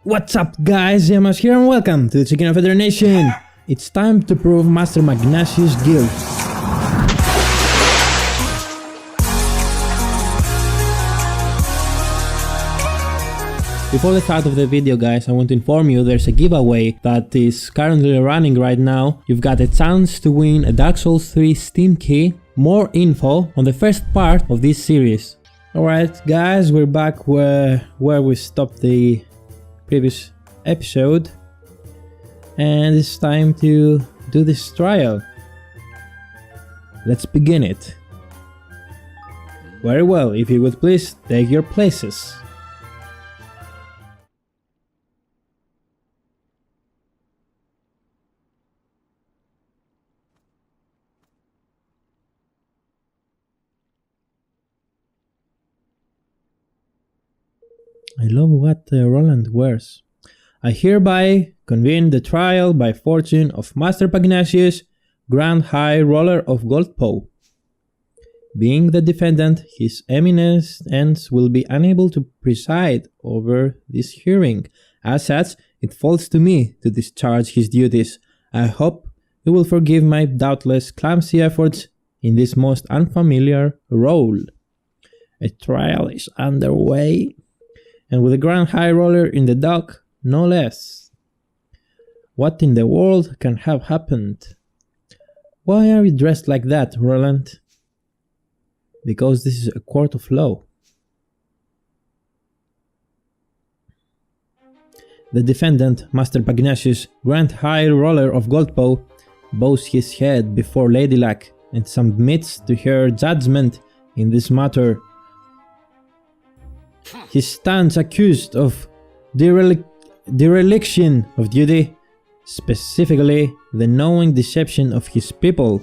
What's up guys, ZeaMays here and welcome to the Chicken of Federation. It's time to prove Master Magnasius' guilt. Before the start of the video guys, I want to inform you there's a giveaway that is currently running right now. You've got a chance to win a Dark Souls 3 Steam key. More info on the first part of this series. Alright guys, we're back where we stopped the previous episode. And it's time to do this trial. Let's begin it. Very well, if you would please take your places. I love what Roland wears. I hereby convene the trial by fortune of Master Magnasius, Grand High Roller of Goldpaw. Being the defendant, His Eminence will be unable to preside over this hearing. As such, it falls to me to discharge his duties. I hope you will forgive my doubtless clumsy efforts in this most unfamiliar role. A trial is underway, and with the Grand High Roller in the dock, no less. What in the world can have happened? Why are you dressed like that, Roland? Because this is a court of law. The defendant, Master Magnasius, Grand High Roller of Goldpaw, bows his head before Lady Luck and submits to her judgment in this matter. He stands accused of dereliction of duty, specifically the knowing deception of his people.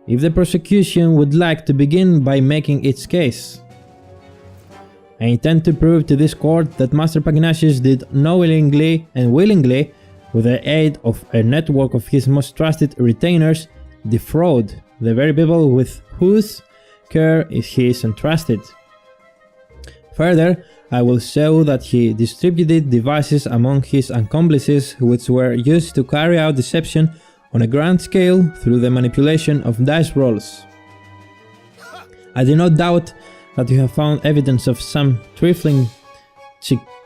If the prosecution would like to begin by making its case, I intend to prove to this court that Master Magnasius did knowingly and willingly, with the aid of a network of his most trusted retainers, defraud the very people with whose care he is entrusted. Further, I will show that he distributed devices among his accomplices which were used to carry out deception on a grand scale through the manipulation of dice rolls. I do not doubt that you have found evidence of some trifling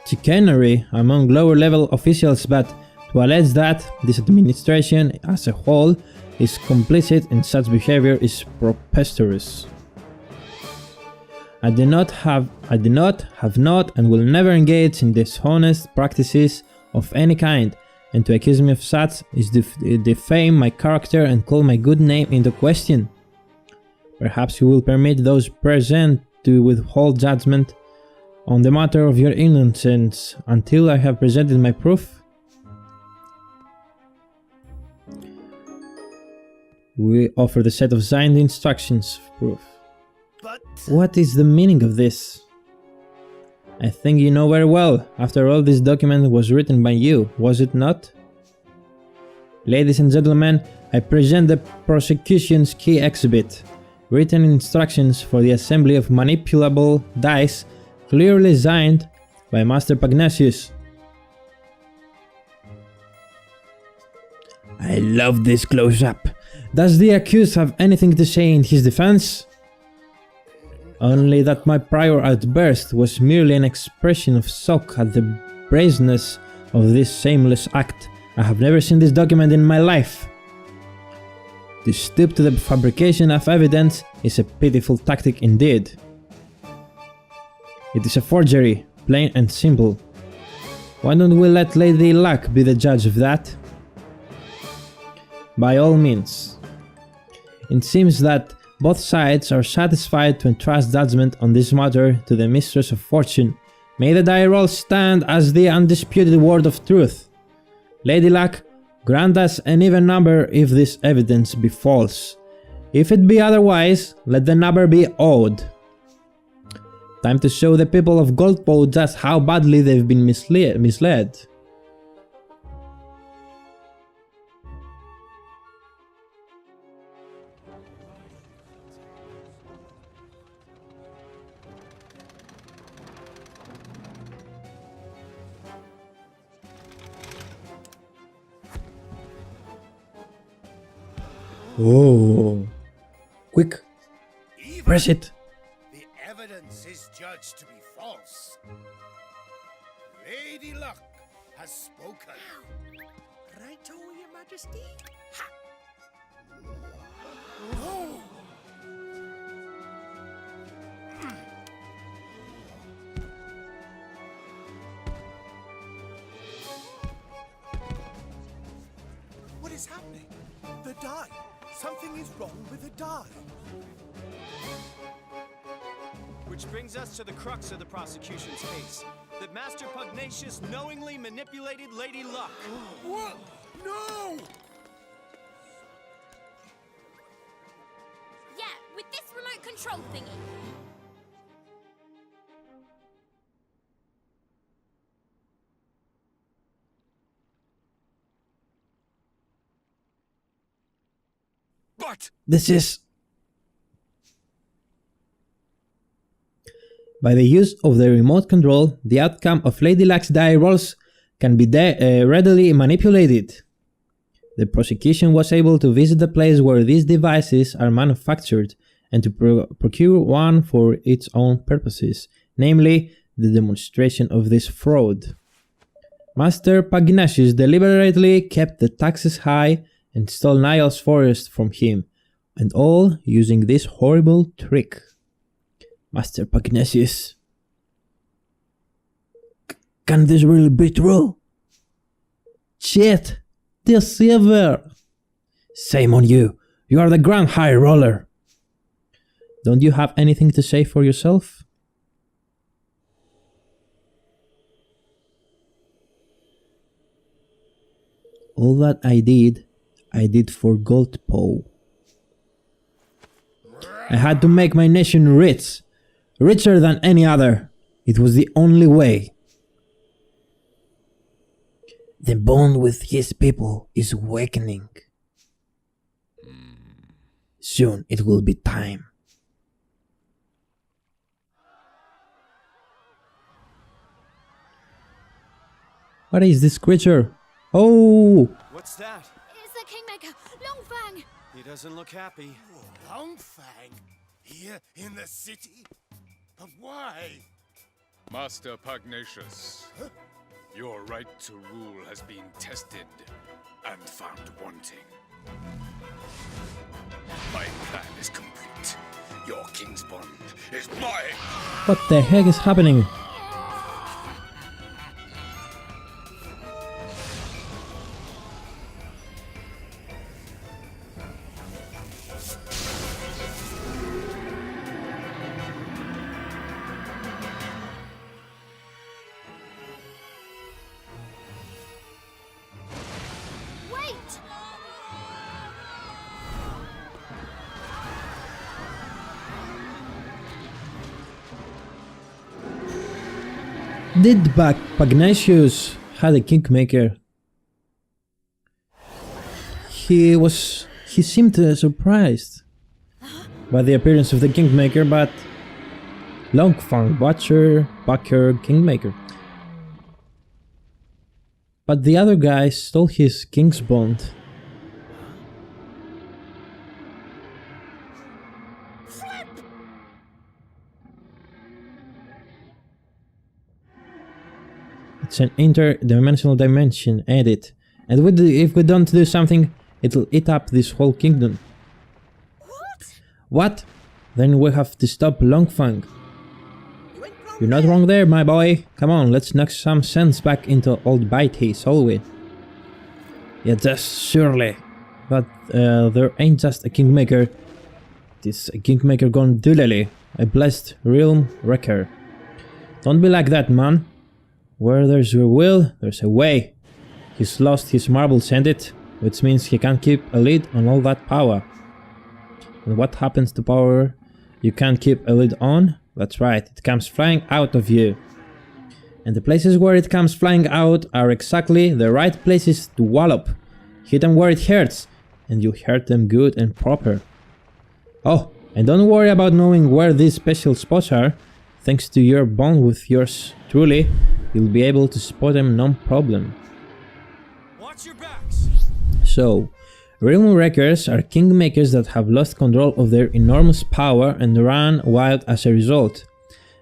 chicanery among lower level officials, but to allege that this administration as a whole is complicit in such behavior is preposterous. I do not, have not, and will never engage in dishonest practices of any kind, and to accuse me of such is to defame my character and call my good name into question. Perhaps you will permit those present to withhold judgment on the matter of your innocence until I have presented my proof. We offer the set of signed instructions of proof. What is the meaning of this? I think you know very well. After all, this document was written by you, was it not? Ladies and gentlemen, I present the prosecution's key exhibit. Written instructions for the assembly of manipulable dice, clearly signed by Master Magnasius. I love this close-up. Does the accused have anything to say in his defense? Only that my prior outburst was merely an expression of shock at the brazenness of this shameless act. I have never seen this document in my life. To stoop to the fabrication of evidence is a pitiful tactic indeed. It is a forgery, plain and simple. Why don't we let Lady Luck be the judge of that? By all means. It seems that both sides are satisfied to entrust judgment on this matter to the Mistress of Fortune. May the die roll stand as the undisputed word of truth. Lady Luck, grant us an even number if this evidence be false. If it be otherwise, let the number be odd. Time to show the people of Goldpaw just how badly they've been misled. Oh. Quick. Press it. The evidence is judged to be false. Lady Luck has spoken. Right, Your Majesty? Ha! Oh! What is happening? The die. Something is wrong with the die. Which brings us to the crux of the prosecution's case. That Master Pugnacious knowingly manipulated Lady Luck. What? No! Yeah, with this remote control thingy. But This is... By the use of the remote control, the outcome of Lady Luck's die rolls can be readily manipulated. The prosecution was able to visit the place where these devices are manufactured and to procure one for its own purposes, namely the demonstration of this fraud. Master Pugnacious deliberately kept the taxes high and stole Niall's forest from him, and all using this horrible trick. Master Pugnacious. Can this really be true? Shit! Deceiver! Shame on you! You are the Grand High Roller! Don't you have anything to say for yourself? All that I did for Goldpaw. I had to make my nation rich. Richer than any other. It was the only way. The bond with his people is awakening. Soon it will be time. What is this creature? Oh! What's that? It's the Kingmaker, Longfang! He doesn't look happy. Longfang? Here in the city? But why? Master Pugnacious, your right to rule has been tested and found wanting. My plan is complete. Your king's bond is mine! What the heck is happening? Wait! Did Pugnacious had a Kingmaker? He seemed surprised by the appearance of the Kingmaker, but Longfang, Butcher, Kingmaker. But the other guy stole his King's Bond. It's an interdimensional dimension, edit. And if we don't do something, it'll eat up this whole kingdom. What? What? Then we have to stop Longfang. You're not wrong there, my boy. Come on, let's knock some sense back into old Bitey, shall we? Yeah, just surely. But there ain't just a Kingmaker. It is a Kingmaker gone doolally. A blessed realm wrecker. Don't be like that, man. Where there's a will, there's a way. He's lost his marble sendit, which means he can't keep a lid on all that power. And what happens to power you can't keep a lid on? That's right, it comes flying out of you. And the places where it comes flying out are exactly the right places to wallop. Hit them where it hurts, and you hurt them good and proper. Oh, and don't worry about knowing where these special spots are. Thanks to your bond with yours truly, you'll be able to spot them no problem. Watch your backs! So, Realm Wreckers are kingmakers that have lost control of their enormous power and run wild as a result.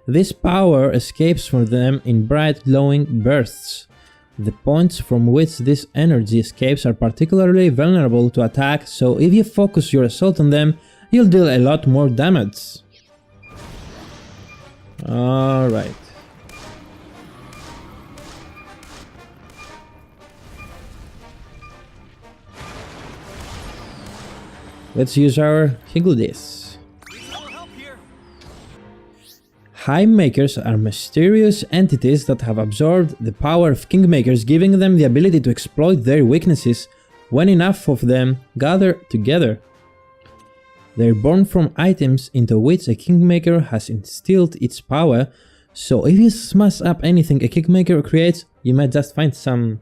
This power escapes from them in bright glowing bursts. The points from which this energy escapes are particularly vulnerable to attack, so if you focus your assault on them, you'll deal a lot more damage. Alright. Let's use our higgledies. Highmakers are mysterious entities that have absorbed the power of kingmakers, giving them the ability to exploit their weaknesses when enough of them gather together. They're born from items into which a kingmaker has instilled its power, so if you smash up anything a kingmaker creates, you might just find some.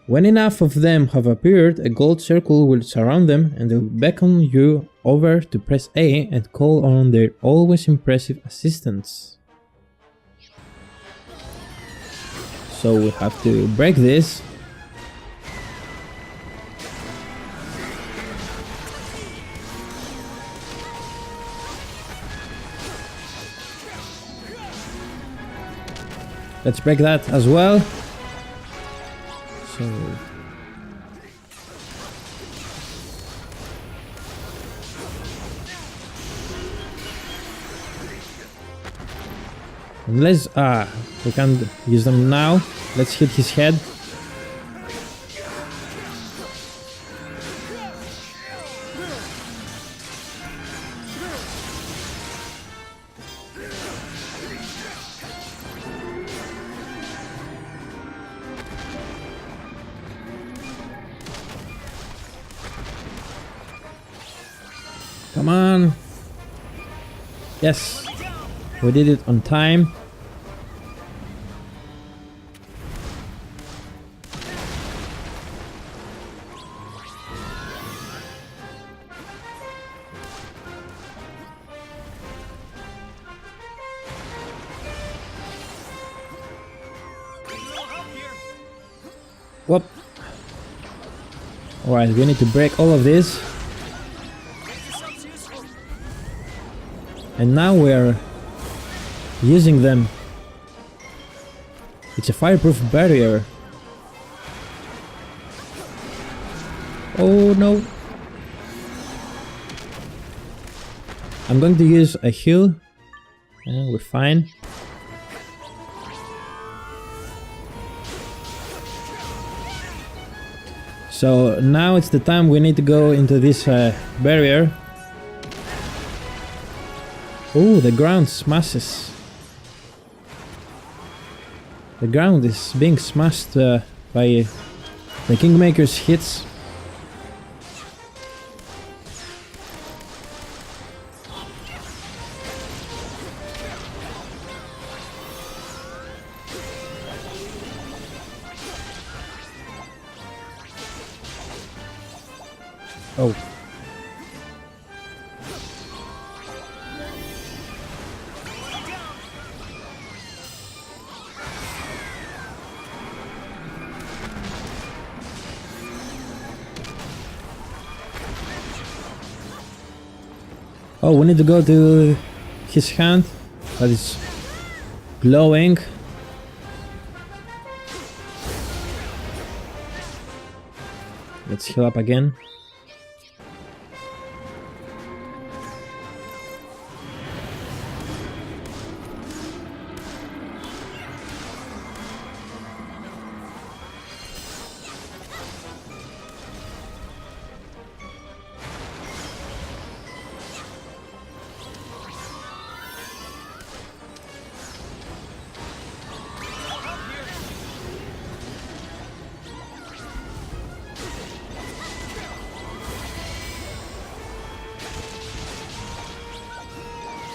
When enough of them have appeared, a gold circle will surround them and they'll beckon you over to press A and call on their always impressive assistance. So we have to break this. Let's break that as well. So unless we can't use them now. Let's hit his head. Come on. Yes, we did it on time. Whoop. Alright, we need to break all of this. And now we're using them. It's a fireproof barrier. Oh no. I'm going to use a heal. And we're fine. So now it's the time we need to go into this barrier. Oh, the ground smashes. The ground is being smashed by the Kingmaker's hits. Oh. Oh, we need to go to his hand that is glowing. Let's heal up again.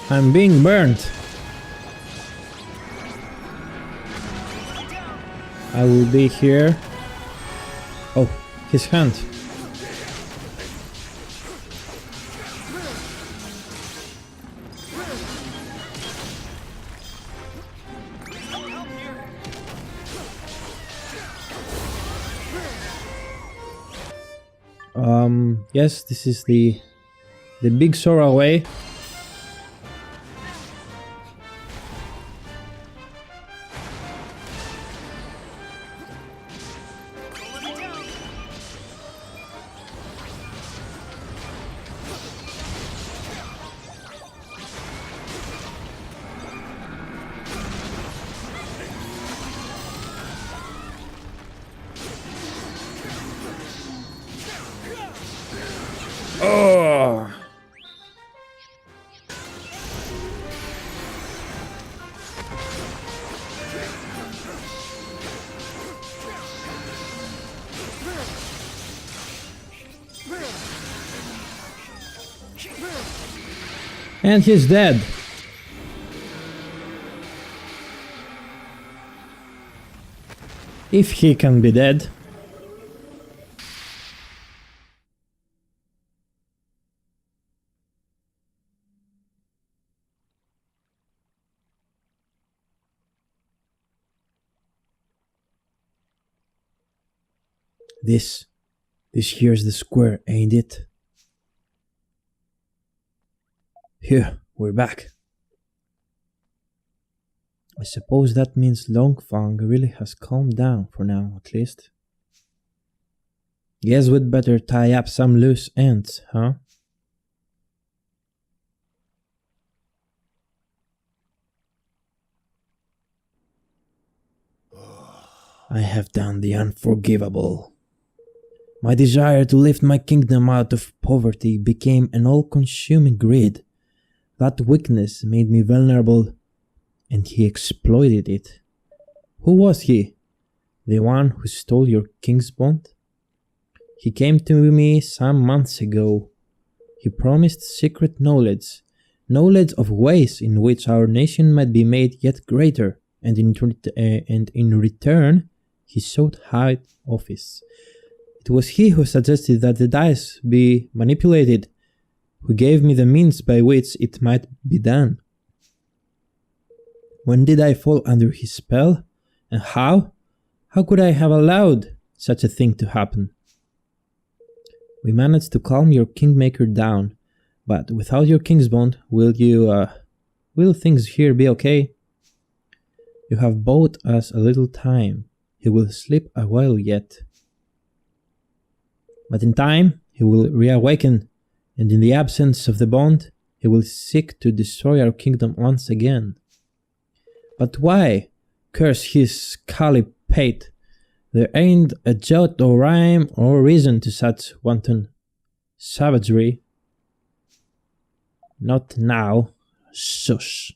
I'm being burned. I will be here. Oh, his hand. Yes, this is the big Sora way. Oh! And he's dead. If he can be dead. This here's the square, ain't it? Here, we're back. I suppose that means Longfang really has calmed down for now, at least. Guess we'd better tie up some loose ends, huh? I have done the unforgivable. My desire to lift my kingdom out of poverty became an all-consuming greed. That weakness made me vulnerable, and he exploited it. Who was he? The one who stole your king's bond? He came to me some months ago. He promised secret knowledge of ways in which our nation might be made yet greater, and in return, he sought high office. It was he who suggested that the dice be manipulated, who gave me the means by which it might be done. When did I fall under his spell? And how? How could I have allowed such a thing to happen? We managed to calm your kingmaker down, but without your king's bond, will things here be okay? You have bought us a little time. He will sleep a while yet. But in time, he will reawaken, and in the absence of the bond, he will seek to destroy our kingdom once again. But why? Curse his scully pate. There ain't a jot or rhyme or reason to such wanton savagery. Not now. Shush.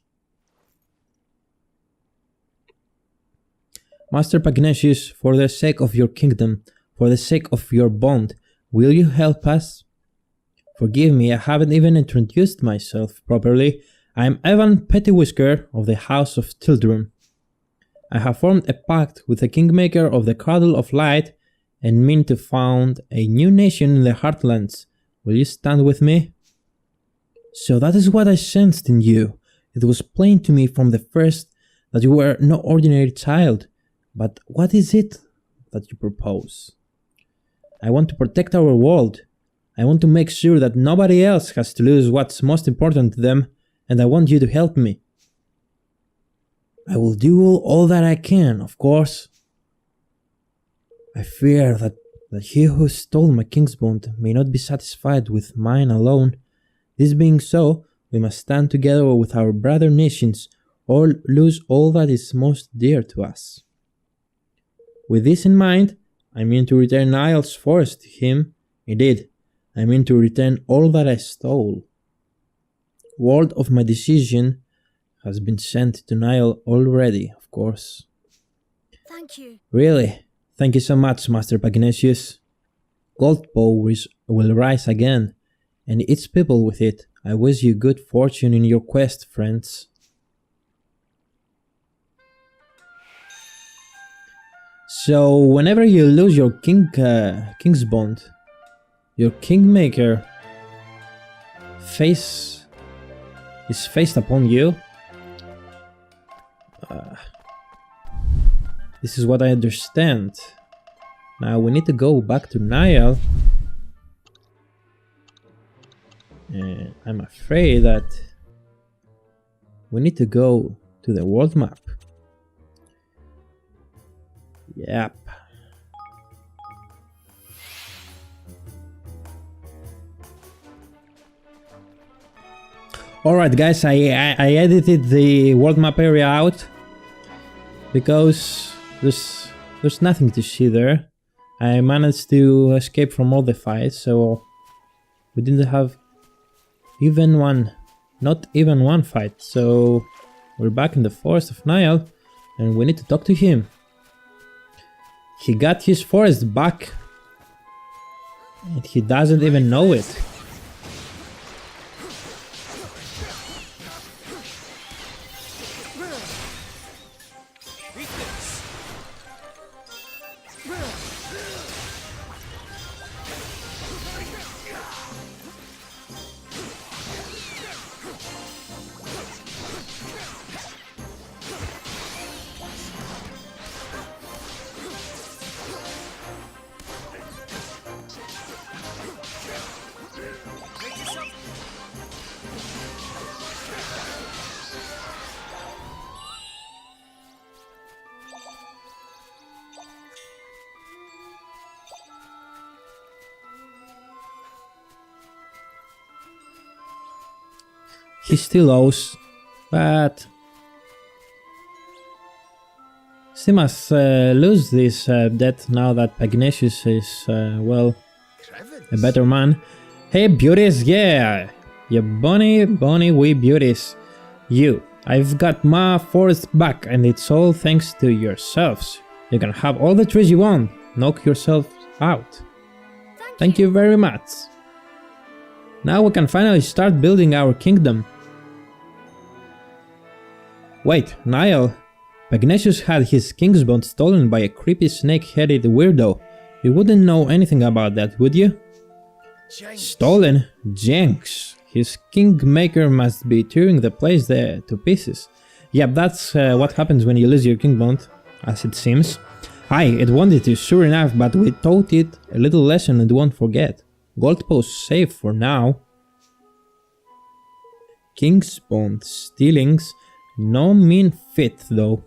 Master Pagnesius, for the sake of your kingdom, for the sake of your bond, will you help us? Forgive me, I haven't even introduced myself properly. I am Evan Pettywhisker of the House of Tildrum. I have formed a pact with the Kingmaker of the Cradle of Light and mean to found a new nation in the Heartlands. Will you stand with me? So that is what I sensed in you. It was plain to me from the first that you were no ordinary child. But what is it that you propose? I want to protect our world. I want to make sure that nobody else has to lose what's most important to them, and I want you to help me. I will do all that I can, of course. I fear that he who stole my king's bond may not be satisfied with mine alone. This being so, we must stand together with our brother nations or lose all that is most dear to us. With this in mind, I mean to return Niall's forest to him. Indeed, I mean to return all that I stole. Word of my decision has been sent to Niall already, of course. Thank you. Really? Thank you so much, Master Pagnesius. Goldbow will rise again, and its people with it. I wish you good fortune in your quest, friends. So, whenever you lose your king's bond, your kingmaker is faced upon you. This is what I understand. Now we need to go back to Niall And I'm afraid that we need to go to the world map. Yep. Alright guys, I edited the world map area out because there's nothing to see there. I managed to escape from all the fights, so we didn't have not even one fight. So we're back in the forest of Nile and we need to talk to him. He got his forest back and he doesn't even know it. He still owes, but he must lose this debt now that Pagnatius is, well, a better man. Hey beauties, yeah! You bunny wee beauties. You, I've got my forest back and it's all thanks to yourselves. You can have all the trees you want, knock yourself out. Thank you very much. Now we can finally start building our kingdom. Wait, Niall. Pagnatius had his king's bond stolen by a creepy snake-headed weirdo. You wouldn't know anything about that, would you? Jenks. Stolen? Jenks. His kingmaker must be tearing the place there to pieces. Yep, that's what happens when you lose your king bond, as it seems. Aye, it wanted to, sure enough, but we taught it a little lesson and won't forget. Gold post safe for now. King's bond stealings. No mean fit, though.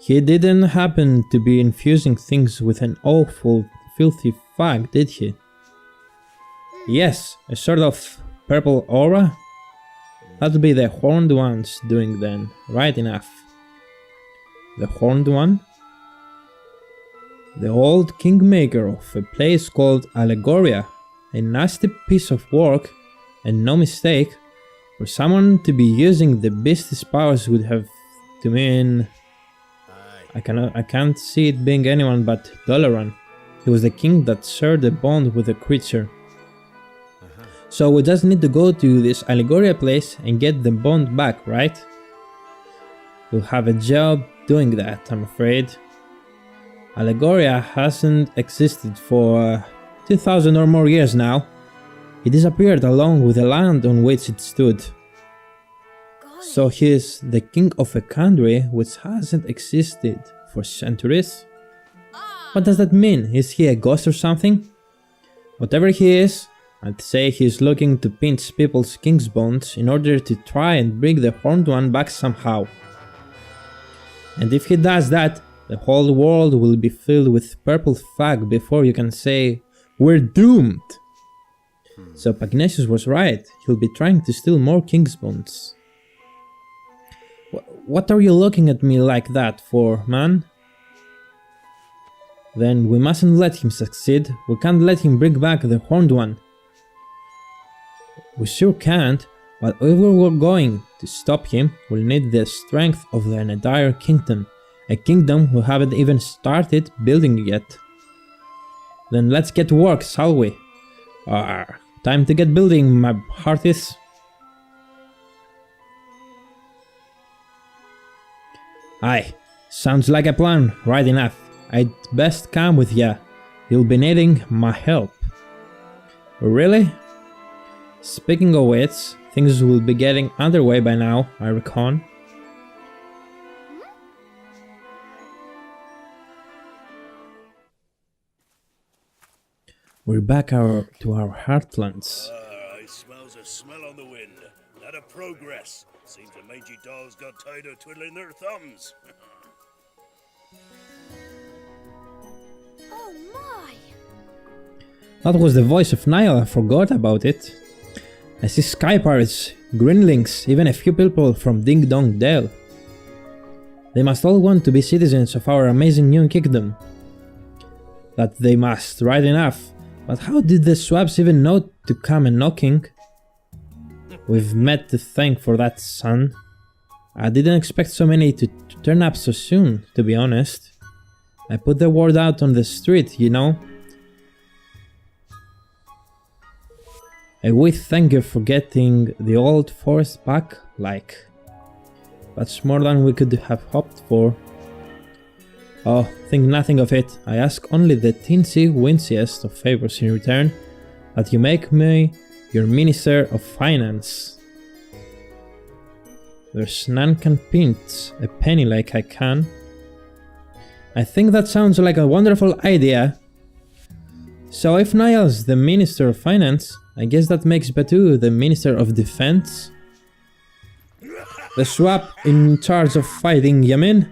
He didn't happen to be infusing things with an awful, filthy fag, did he? Yes, a sort of purple aura? That'll be the horned ones doing then, right enough. The horned one? The old kingmaker of a place called Allegoria, a nasty piece of work, and no mistake. For someone to be using the beast's powers would have to mean... I can't see it being anyone but Dolaran. He was the king that shared a bond with the creature. So we just need to go to this Allegoria place and get the bond back, right? We'll have a job doing that, I'm afraid. Allegoria hasn't existed for 2000 or more years now. He disappeared along with the land on which it stood. So he is the king of a country which hasn't existed for centuries? What does that mean? Is he a ghost or something? Whatever he is, I'd say he's looking to pinch people's king's bonds in order to try and bring the horned one back somehow. And if he does that, the whole world will be filled with purple fag before you can say, we're doomed! So Pagnatius was right, he'll be trying to steal more king's bonds. What are you looking at me like that for, man? Then we mustn't let him succeed, we can't let him bring back the horned one. We sure can't, but if we're going to stop him, we'll need the strength of the entire kingdom. A kingdom we haven't even started building yet. Then let's get to work, shall we? Time to get building, my hearties. Aye, sounds like a plan, right enough. I'd best come with ya. You'll be needing my help. Really? Speaking of which, things will be getting underway by now, I reckon. We're back to our heartlands. I smells a smell on the wind. Not a progress. Seems the mangy dolls got tired of twiddling their thumbs. Oh my! That was the voice of Niall, I forgot about it. I see sky pirates, greenlings, even a few people from Ding Dong Dell. They must all want to be citizens of our amazing new kingdom. That they must, right enough. But how did the swabs even know to come a knocking? We've met to thank for that, son. I didn't expect so many to turn up so soon, to be honest. I put the word out on the street, you know. We thank you for getting the old forest back, like. That's more than we could have hoped for. Oh, think nothing of it. I ask only the teensy-winsiest of favors in return, that you make me your Minister of Finance. There's none can pinch a penny like I can. I think that sounds like a wonderful idea. So if Niall's the Minister of Finance, I guess that makes Batu the Minister of Defense. The swap in charge of fighting Yamin.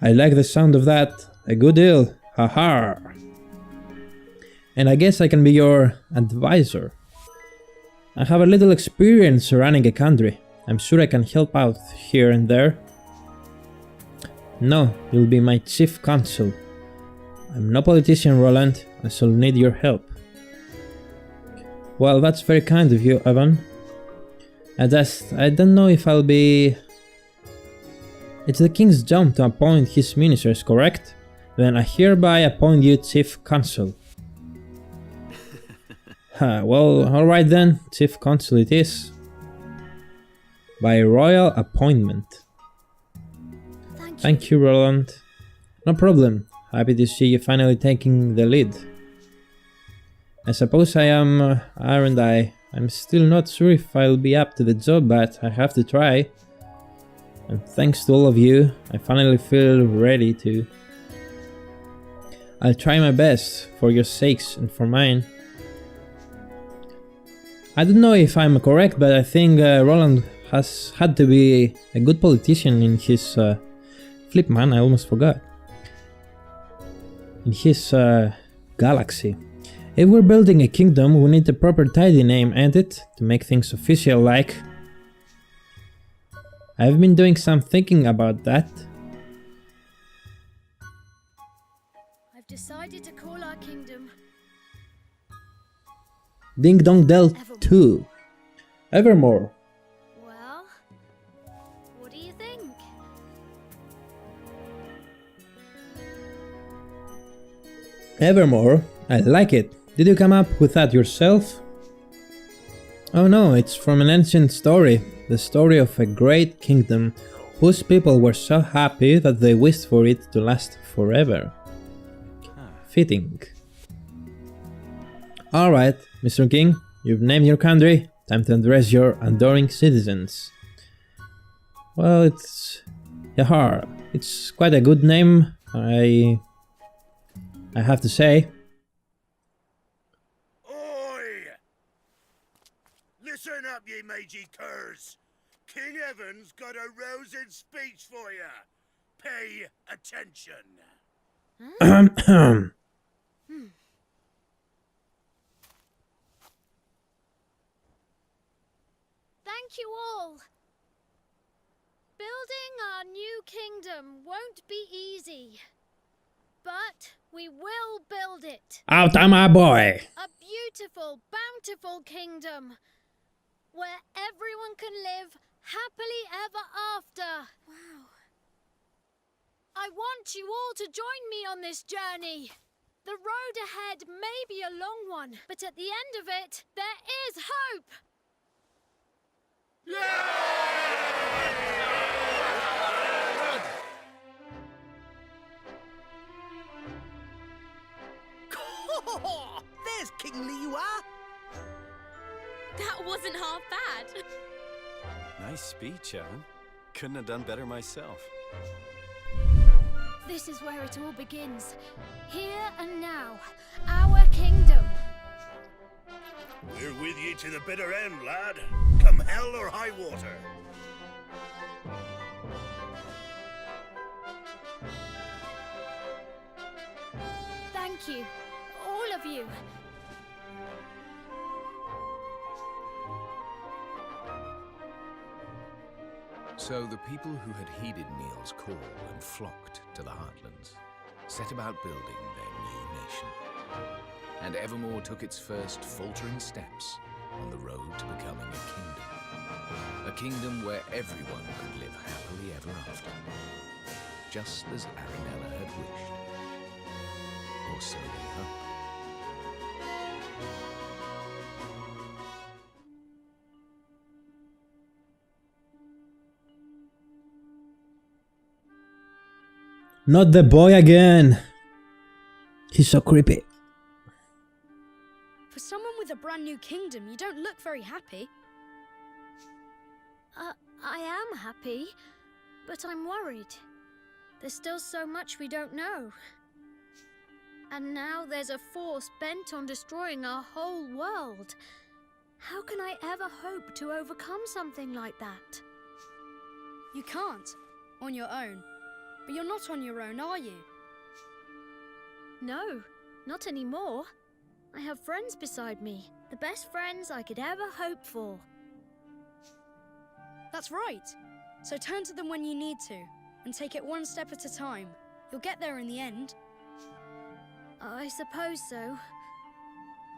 I like the sound of that. A good deal. Haha. And I guess I can be your advisor. I have a little experience running a country. I'm sure I can help out here and there. No, you'll be my chief counsel. I'm no politician, Roland. I shall need your help. Well, that's very kind of you, Evan. I don't know if I'll be... It's the king's job to appoint his ministers, correct? Then I hereby appoint you chief counsel. Well, alright then, chief counsel it is. By royal appointment. Thank you, Roland. No problem. Happy to see you finally taking the lead. I suppose I am, aren't I? I'm still not sure if I'll be up to the job, but I have to try. And thanks to all of you, I finally feel ready to. I'll try my best, for your sakes and for mine. I don't know if I'm correct, but I think Roland has had to be a good politician in his... Flipman, I almost forgot. In his galaxy. If we're building a kingdom, we need a proper tidy name, ain't it? To make things official like. I've been doing some thinking about that. I've decided to call our kingdom Ding Dong Dell 2. Evermore. Well, what do you think? Evermore? I like it. Did you come up with that yourself? Oh no, it's from an ancient story. The story of a great kingdom whose people were so happy that they wished for it to last forever. Fitting. Alright, Mr. King, you've named your country. Time to address your adoring citizens. Well, it's... Yahar. It's quite a good name, I have to say. Oi! Listen up, ye mangy curs. King Evan's got a rousing speech for you. Pay attention. Thank you all. Building our new kingdom won't be easy. But we will build it. Out, my boy! A beautiful, bountiful kingdom. Where everyone can live happily ever after. Wow. I want you all to join me on this journey. The road ahead may be a long one, but at the end of it, there is hope. There's King Liua. That wasn't half bad. Nice speech, Evan. Couldn't have done better myself. This is where it all begins. Here and now, our kingdom. We're with ye to the bitter end, lad. Come hell or high water. Thank you, all of you. So the people who had heeded Neil's call and flocked to the Heartlands set about building their new nation. And Evermore took its first faltering steps on the road to becoming a kingdom. A kingdom where everyone could live happily ever after. Just as Arinella had wished. Or so they hoped. Not the boy again. He's so creepy. For someone with a brand new kingdom, you don't look very happy. I am happy, but I'm worried. There's still so much we don't know. And now there's a force bent on destroying our whole world. How can I ever hope to overcome something like that? You can't, on your own. But you're not on your own, are you? No, not anymore. I have friends beside me. The best friends I could ever hope for. That's right. So turn to them when you need to, and take it one step at a time. You'll get there in the end. I suppose so.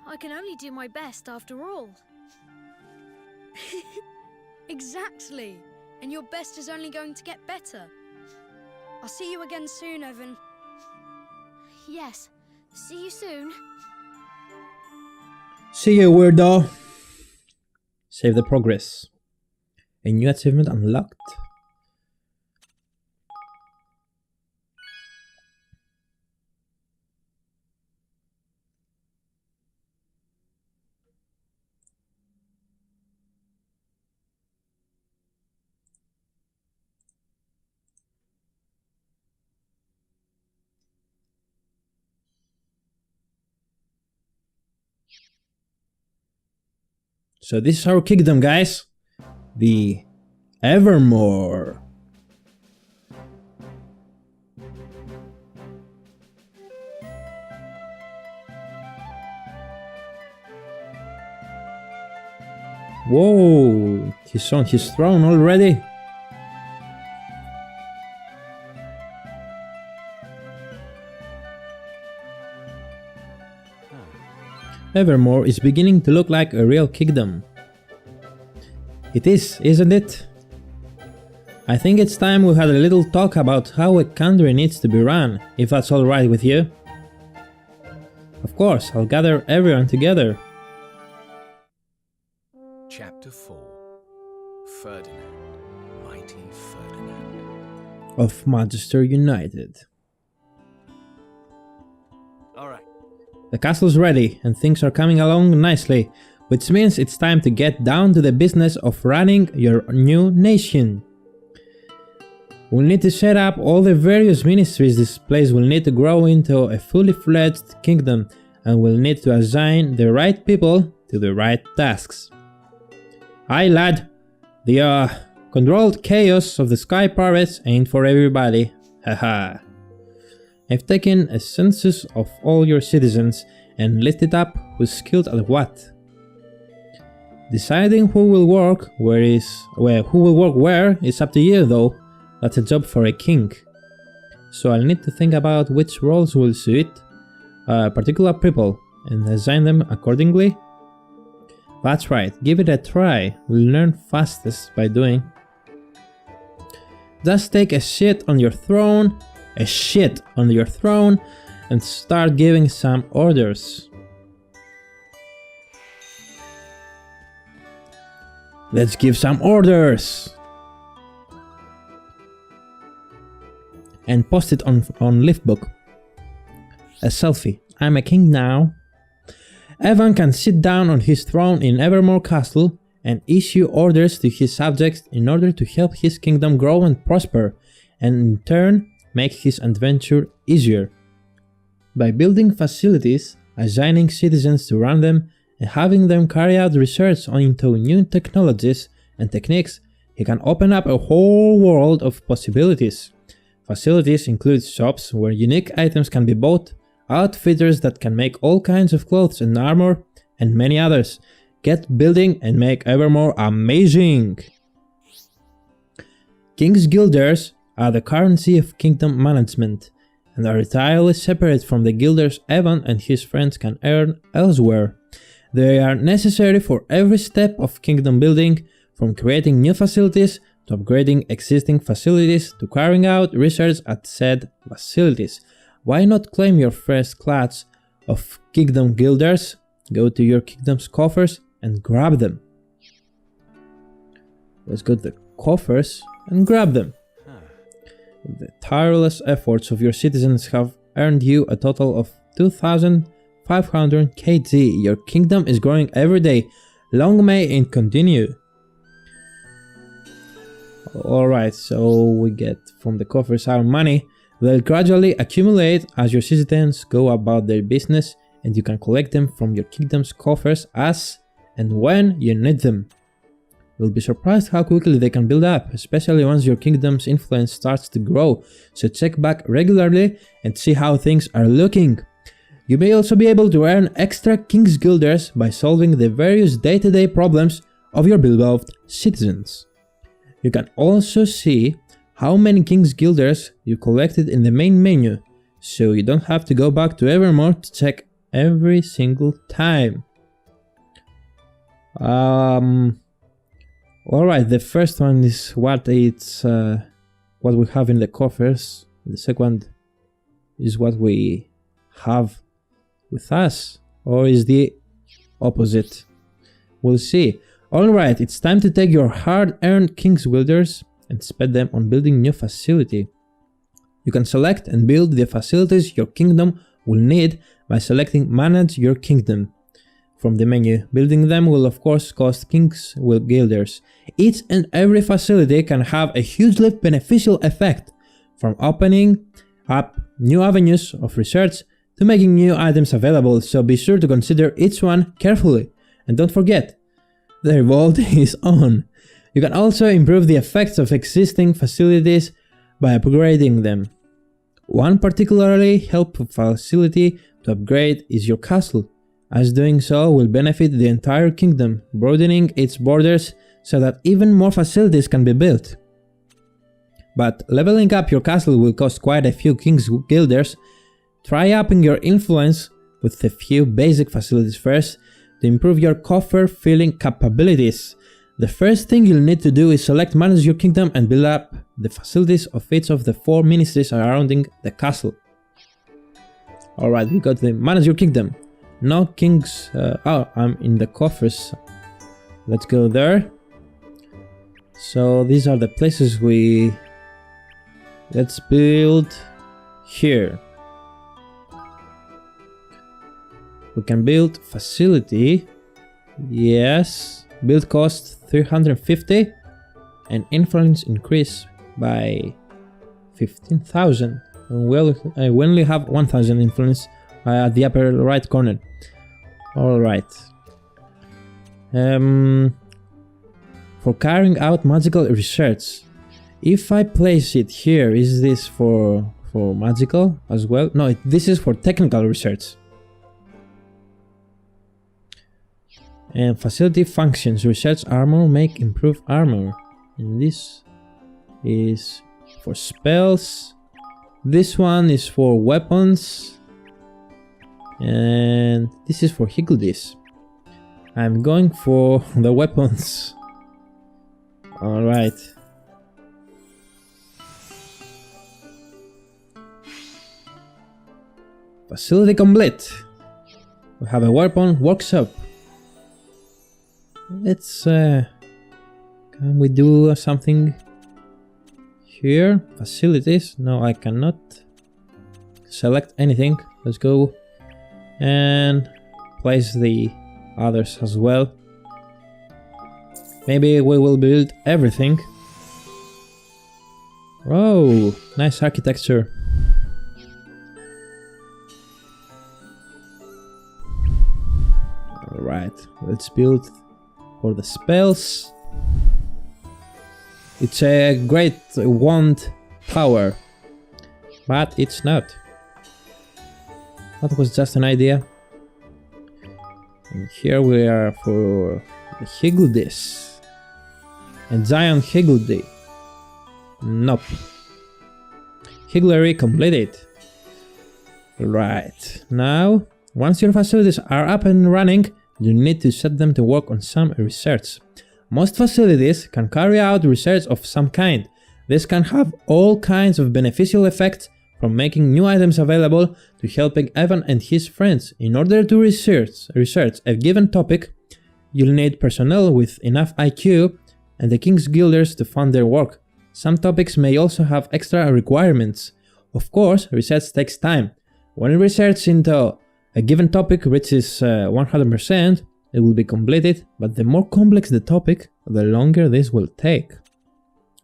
I can only do my best after all. Exactly. And your best is only going to get better. I'll see you again soon, Evan. Yes. See you soon. See you, weirdo. Save the progress. A new achievement unlocked. So this is our kingdom, guys. The Evermore. Whoa, he's on his throne already. Evermore is beginning to look like a real kingdom. It is, isn't it? I think it's time we had a little talk about how a country needs to be run, if that's alright with you. Of course, I'll gather everyone together. Chapter 4. Ferdinand, Mighty Ferdinand. Of Manchester United. Alright. The castle's ready and things are coming along nicely, which means it's time to get down to the business of running your new nation. We'll need to set up all the various ministries. This place will need to grow into a fully fledged kingdom, and we'll need to assign the right people to the right tasks. Aye lad, the controlled chaos of the Sky Pirates ain't for everybody, haha. I've taken a census of all your citizens and listed up who's skilled at what. Deciding who will work where is up to you though. That's a job for a king. So I'll need to think about which roles will suit particular people and assign them accordingly. That's right, give it a try. We'll learn fastest by doing. Just take a shit on your throne, and start giving some orders. Let's give some orders! And post it on Liftbook. A selfie. I'm a king now. Evan can sit down on his throne in Evermore Castle and issue orders to his subjects in order to help his kingdom grow and prosper, and in turn make his adventure easier. By building facilities, assigning citizens to run them, and having them carry out research into new technologies and techniques, he can open up a whole world of possibilities. Facilities include shops where unique items can be bought, outfitters that can make all kinds of clothes and armor, and many others. Get building and make Evermore amazing! King's Guilders are the currency of kingdom management, and are entirely separate from the guilders Evan and his friends can earn elsewhere. They are necessary for every step of kingdom building, from creating new facilities to upgrading existing facilities to carrying out research at said facilities. Why not claim your first class of kingdom guilders? Go to your kingdom's coffers and grab them. Let's go to the coffers and grab them. The tireless efforts of your citizens have earned you a total of 2,500 KT. Your kingdom is growing every day. Long may it continue. Alright, so we get from the coffers our money. They'll gradually accumulate as your citizens go about their business, and you can collect them from your kingdom's coffers as and when you need them. You'll be surprised how quickly they can build up, especially once your kingdom's influence starts to grow, so check back regularly and see how things are looking. You may also be able to earn extra King's Guilders by solving the various day-to-day problems of your beloved citizens. You can also see how many King's Guilders you collected in the main menu, so you don't have to go back to Evermore to check every single time. Alright, the first one is what we have in the coffers. The second is what we have with us, or is the opposite? We'll see. Alright, it's time to take your hard-earned King's Guilders and spend them on building new facility. You can select and build the facilities your kingdom will need by selecting Manage Your Kingdom from the menu. Building them will of course cost King's Guilders. Each and every facility can have a hugely beneficial effect, from opening up new avenues of research to making new items available, so be sure to consider each one carefully. And don't forget, the revolt is on. You can also improve the effects of existing facilities by upgrading them. One particularly helpful facility to upgrade is your castle, as doing so will benefit the entire kingdom, broadening its borders so that even more facilities can be built. But leveling up your castle will cost quite a few King's Guilders. Try upping your influence with a few basic facilities first to improve your coffer filling capabilities. The first thing you'll need to do is select Manage Your Kingdom and build up the facilities of each of the 4 ministries surrounding the castle. Alright, we got the Manage Your Kingdom. No kings. I'm in the coffers. Let's go there. So these are the places let's build here. We can build facility. Yes. Build cost 350 and influence increase by 15,000. Well, I only have 1,000 influence at the upper right corner. Alright. For carrying out magical research, if I place it here, is this for magical as well? No, this is for technical research. And facility functions, research armor, make improve armor. And this is for spells. This one is for weapons. And this is for higgledies. I'm going for the weapons. Alright. Facility complete. We have a weapon workshop. Let's can we do something here? Facilities? No, I cannot select anything. Let's go and place the others as well. Maybe we will build everything. Oh, nice architecture. Alright, let's build for the spells. It's a great wand power, but it's not. That was just an idea. And here we are for the higgledies. A giant higgledy. Nope. Higglery completed. Right, now, once your facilities are up and running, you need to set them to work on some research. Most facilities can carry out research of some kind. This can have all kinds of beneficial effects, from making new items available to helping Evan and his friends. In order to research a given topic, you'll need personnel with enough IQ and the King's Guilders to fund their work. Some topics may also have extra requirements. Of course, research takes time. When research into a given topic reaches 100%, it will be completed, but the more complex the topic, the longer this will take.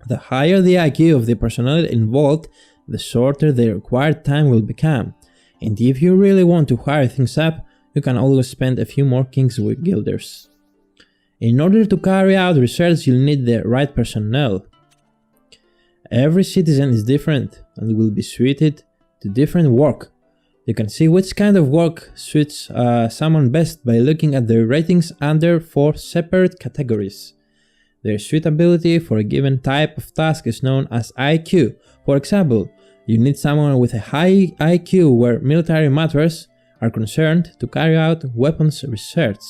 The higher the IQ of the personnel involved, the shorter the required time will become. And if you really want to hurry things up, you can always spend a few more King's Guilders. In order to carry out research, you'll need the right personnel. Every citizen is different and will be suited to different work. You can see which kind of work suits someone best by looking at their ratings under 4 separate categories. Their suitability for a given type of task is known as IQ. For example, you need someone with a high IQ where military matters are concerned to carry out weapons research.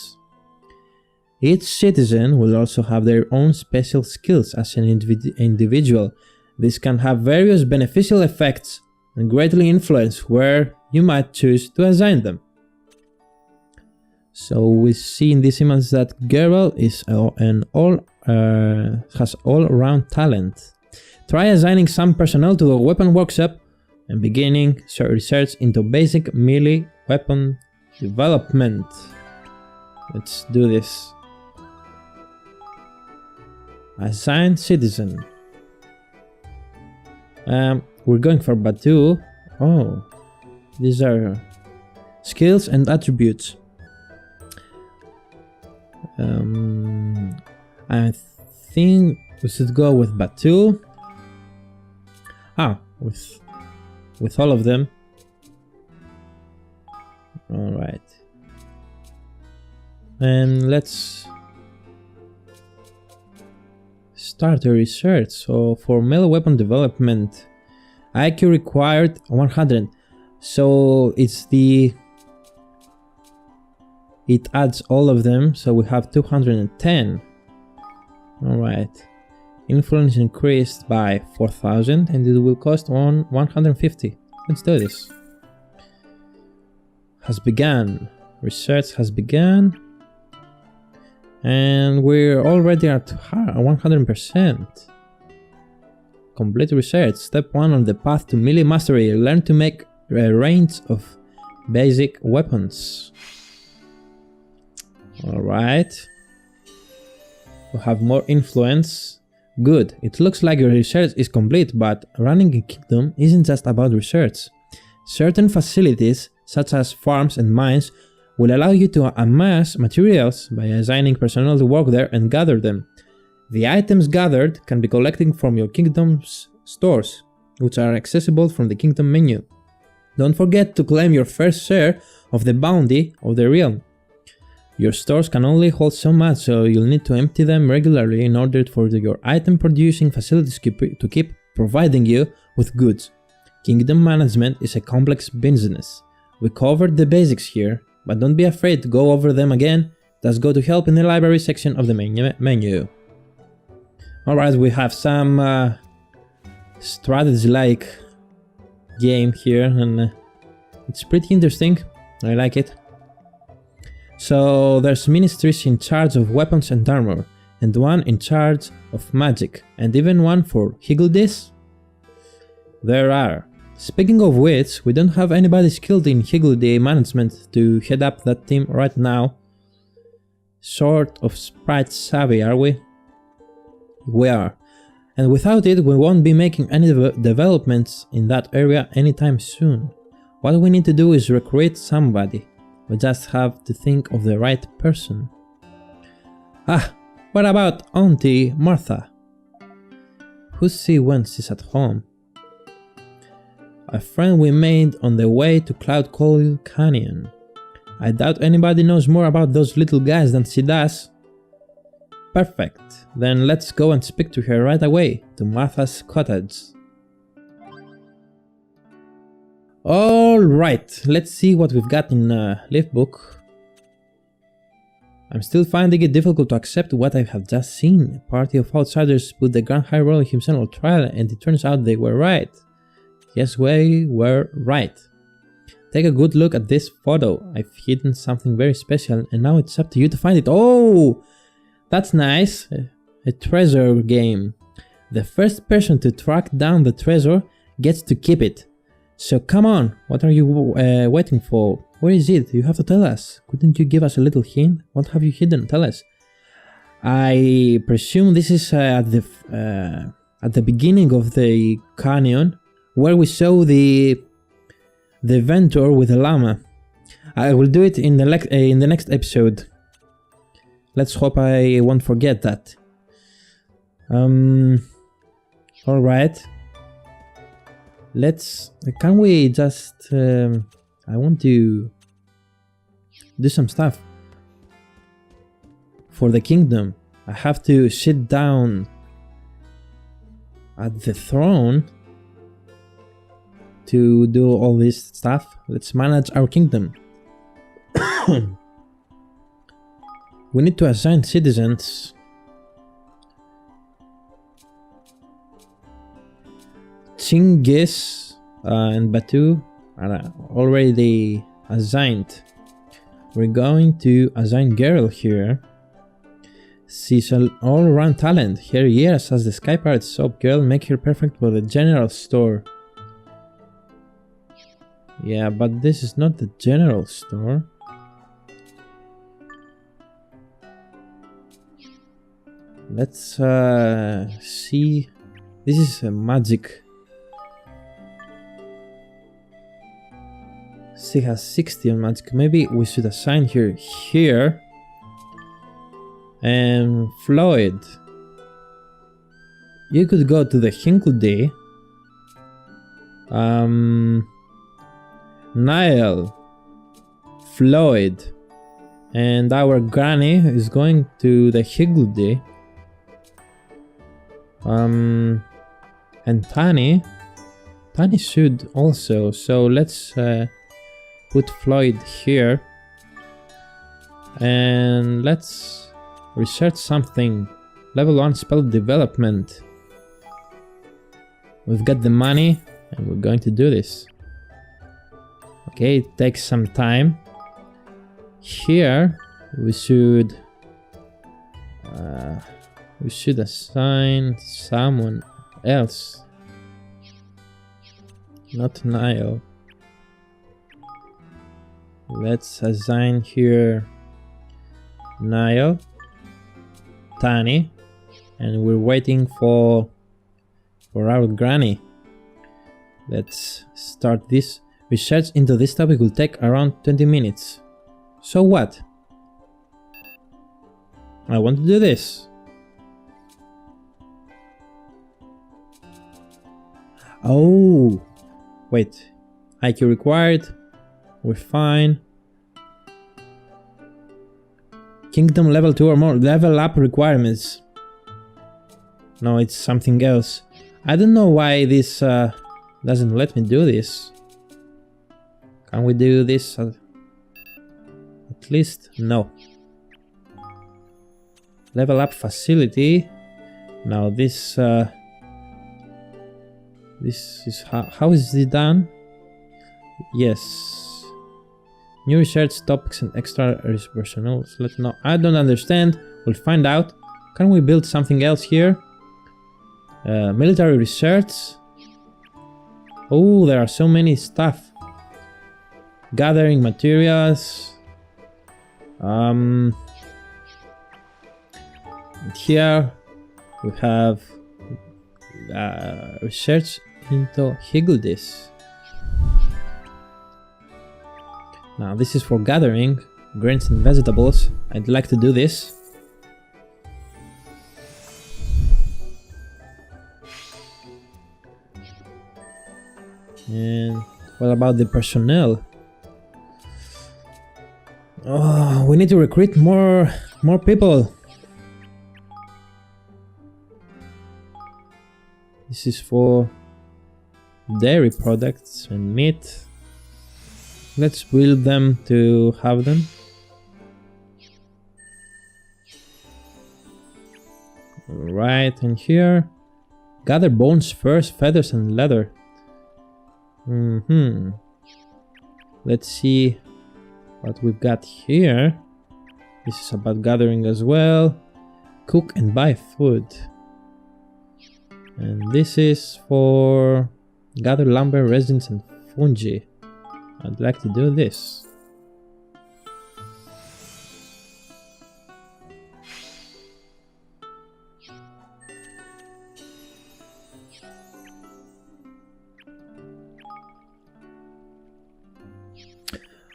Each citizen will also have their own special skills as an individual. This can have various beneficial effects and greatly influence where you might choose to assign them. So we see in this image that Geralt is has all-around talent. Try assigning some personnel to the weapon workshop and beginning research into basic melee weapon development. Let's do this. Assign citizen. We're going for Batu. Oh, these are skills and attributes. I think we should go with Batu. With all of them. Alright. And let's start a research. So for melee weapon development, IQ required 100. So it adds all of them, so we have 210. Alright. Influence increased by 4000 and it will cost 150. Let's do this. Has begun. Research has begun. And we're already at 100%. Complete research. Step 1 on the path to melee mastery. Learn to make a range of basic weapons. Alright. We have more influence. Good. It looks like your research is complete, but running a kingdom isn't just about research. Certain facilities, such as farms and mines, will allow you to amass materials by assigning personnel to work there and gather them. The items gathered can be collected from your kingdom's stores, which are accessible from the kingdom menu. Don't forget to claim your first share of the bounty of the realm. Your stores can only hold so much, so you'll need to empty them regularly in order for your item producing facilities to keep providing you with goods. Kingdom management is a complex business. We covered the basics here, but don't be afraid to go over them again. Just go to help in the library section of the menu. Alright, we have some strategy-like game here, and it's pretty interesting. I like it. So there's ministries in charge of weapons and armor, and one in charge of magic, and even one for higgledies? There are. Speaking of which, we don't have anybody skilled in higgledy management to head up that team right now. Sort of sprite savvy, are we? We are. And without it, we won't be making any developments in that area anytime soon. What we need to do is recruit somebody. We just have to think of the right person. Ah, what about Auntie Martha? Who's she when she's at home? A friend we made on the way to Cloud Coil Canyon. I doubt anybody knows more about those little guys than she does. Perfect. Then let's go and speak to her right away, to Martha's cottage. Alright, let's see what we've got in Live Book. I'm still finding it difficult to accept what I have just seen. A party of outsiders put the Grand High Roller himself on trial, and it turns out they were right. Yes, we were right. Take a good look at this photo. I've hidden something very special, and now it's up to you to find it. Oh! That's nice. A treasure game. The first person to track down the treasure gets to keep it. So come on, what are you waiting for? Where is it? You have to tell us. Couldn't you give us a little hint? What have you hidden? Tell us. I presume this is at the beginning of the canyon, where we saw the Ventor with the llama. I will do it in the next episode. Let's hope I won't forget that. Alright. Can we just... I want to do some stuff. For the kingdom, I have to sit down at the throne to do all this stuff. Let's manage our kingdom. We need to assign citizens. Chinggis and Batu are already assigned. We're going to assign Girl here. She's an all-round talent. Her years as the Sky Pirate soap girl make her perfect for the general store. Yeah, but this is not the general store. Let's see. This is a magic. She has 60 on magic. Maybe we should assign her here. And Floyd, you could go to the higgledy. Niall, Floyd, and our granny is going to the higgledy. And Tani should also. So let's put Floyd here, and let's research something. Level 1 spell development. We've got the money and we're going to do this. Okay, it takes some time. Here we should assign someone else. Not Niall. Let's assign here Niall, Tani, and we're waiting for our granny. Let's start this. Research into this topic will take around 20 minutes. So what? I want to do this. Oh, wait. IQ required. We're fine. Kingdom level 2 or more. Level up requirements. No, it's something else. I don't know why this doesn't let me do this. Can we do this at least? No. Level up facility. Now this is how is it done? Yes. New research topics and extra personnel. Let's know. I don't understand. We'll find out. Can we build something else here? Military research. Oh, there are so many stuff. Gathering materials. Here we have research into higgledies. Now this is for gathering grains and vegetables. I'd like to do this. And what about the personnel? Oh, we need to recruit more people. This is for dairy products and meat. Let's build them to have them. Right, and here, gather bones, furs, feathers, and leather. Let's see what we've got here. This is about gathering as well. Cook and buy food. And this is for gather lumber, resins, and fungi. I'd like to do this.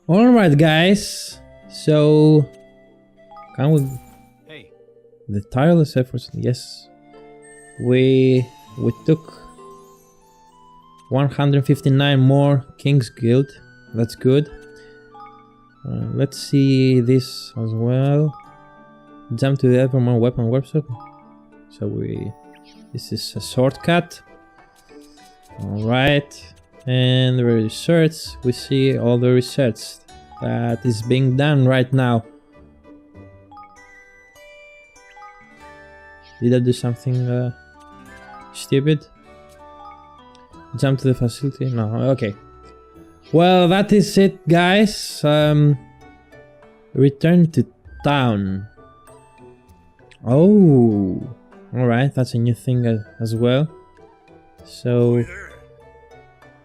Alright guys, so can we... Hey. The tireless efforts, yes. We took 159 more King's Guild, that's good. Let's see this as well. Jump to the Evermore weapon workshop. So this is a shortcut. Alright. And the research, we see all the research that is being done right now. Did I do something stupid? Jump to the facility? No, okay. Well, that is it, guys. Return to town. Oh, alright, that's a new thing as well. So...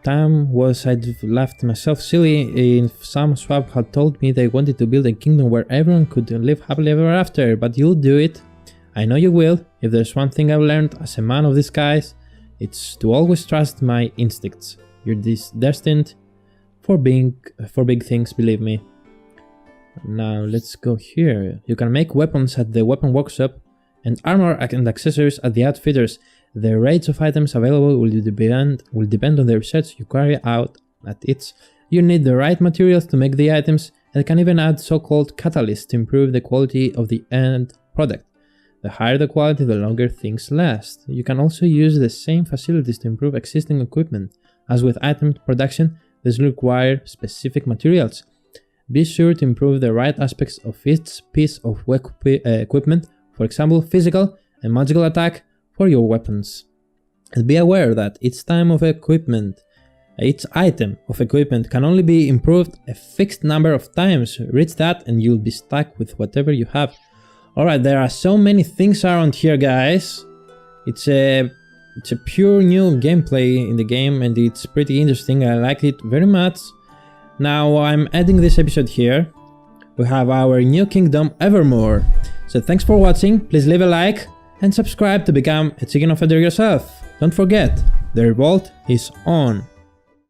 time was I'd laughed myself silly if some swab had told me they wanted to build a kingdom where everyone could live happily ever after, but you'll do it. I know you will. If there's one thing I've learned as a man of disguise, it's to always trust my instincts. You're destined for big things, believe me. Now let's go here. You can make weapons at the weapon workshop and armor and accessories at the outfitters. The rates of items available will depend on the research you carry out at each. You need the right materials to make the items and can even add so-called catalysts to improve the quality of the end product. The higher the quality, the longer things last. You can also use the same facilities to improve existing equipment. As with item production, this will require specific materials. Be sure to improve the right aspects of each piece of equipment, for example, physical and magical attack for your weapons. And be aware that each item of equipment can only be improved a fixed number of times. Reach that and you'll be stuck with whatever you have. Alright, there are so many things around here, guys. It's a pure new gameplay in the game and it's pretty interesting. I like it very much. Now I'm ending this episode here. We have our new kingdom, Evermore. So thanks for watching. Please leave a like and subscribe to become a chicken offender yourself. Don't forget, the revolt is on.